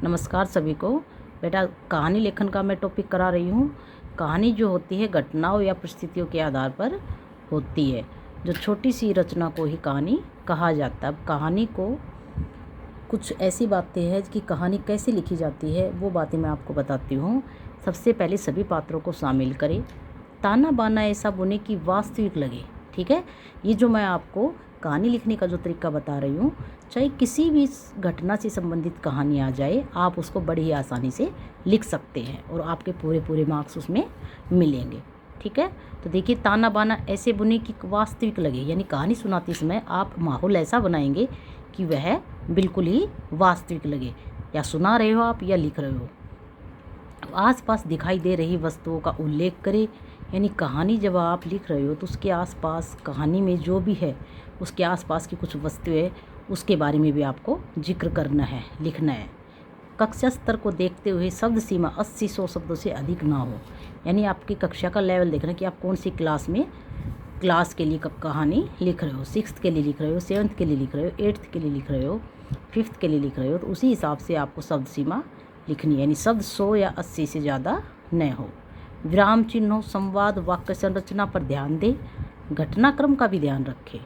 नमस्कार सभी को। बेटा कहानी लेखन का मैं टॉपिक करा रही हूँ। कहानी जो होती है घटनाओं या परिस्थितियों के आधार पर होती है। जो छोटी सी रचना को ही कहानी कहा जाता है। अब कहानी को कुछ ऐसी बातें हैं कि कहानी कैसे लिखी जाती है वो बातें मैं आपको बताती हूँ। सबसे पहले सभी पात्रों को शामिल करें, ताना बाना ऐसा बुने कि वास्तविक लगे। ठीक है, ये जो मैं आपको कहानी लिखने का जो तरीका बता रही हूँ, चाहे किसी भी घटना से संबंधित कहानी आ जाए, आप उसको बड़ी ही आसानी से लिख सकते हैं और आपके पूरे मार्क्स उसमें मिलेंगे। ठीक है, तो देखिए, ताना बाना ऐसे बुने कि वास्तविक लगे, यानी कहानी सुनाते समय आप माहौल ऐसा बनाएंगे कि वह बिल्कुल ही वास्तविक लगे। या सुना रहे हो आप या लिख रहे हो। आसपास दिखाई दे रही वस्तुओं का उल्लेख करें, यानी कहानी जब आप लिख रहे हो तो उसके आसपास कहानी में जो भी है उसके आसपास की कुछ वस्तुएं, उसके बारे में भी आपको जिक्र करना है, लिखना है। कक्षा स्तर को देखते हुए शब्द सीमा 80-100 शब्दों से अधिक ना हो, यानी आपकी कक्षा का लेवल देखना कि आप कौन सी क्लास के लिए कहानी लिख रहे हो। 6th के लिए लिख रहे हो, 7th के लिए लिख रहे हो, 8th के लिए लिख रहे हो, 5th के लिए लिख रहे हो, तो उसी हिसाब से आपको शब्द सीमा लिखनी है, यानी शब्द 100 या 80 से ज़्यादा न हो। विराम चिन्हों, संवाद, वाक्य संरचना पर ध्यान दें। घटनाक्रम का भी ध्यान रखें।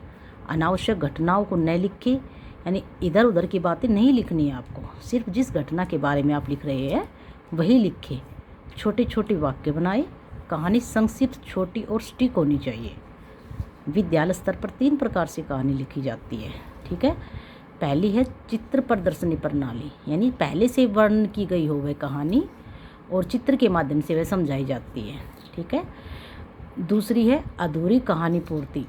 अनावश्यक घटनाओं को न लिखें, यानी इधर उधर की बातें नहीं लिखनी है आपको। सिर्फ जिस घटना के बारे में आप लिख रहे हैं वही लिखें। छोटे छोटे वाक्य बनाएं। कहानी संक्षिप्त, छोटी और सटीक होनी चाहिए। विद्यालय स्तर पर 3 प्रकार से कहानी लिखी जाती है। ठीक है, पहली है चित्र प्रदर्शनी प्रणाली, यानी पहले से वर्णन की गई हो वह कहानी और चित्र के माध्यम से वह समझाई जाती है। ठीक है, दूसरी है अधूरी कहानी पूर्ति,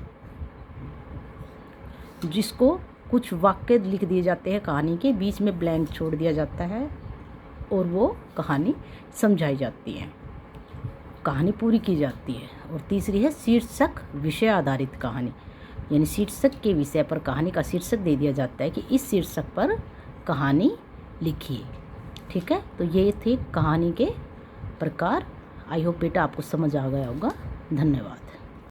जिसको कुछ वाक्य लिख दिए जाते हैं, कहानी के बीच में ब्लैंक छोड़ दिया जाता है और वो कहानी समझाई जाती है, कहानी पूरी की जाती है। और तीसरी है शीर्षक विषय आधारित कहानी, यानी शीर्षक के विषय पर कहानी का शीर्षक दे दिया जाता है कि इस शीर्षक पर कहानी लिखिए। ठीक है, तो ये थे कहानी के प्रकार। आई होप बेटा आपको समझ आ गया होगा। धन्यवाद।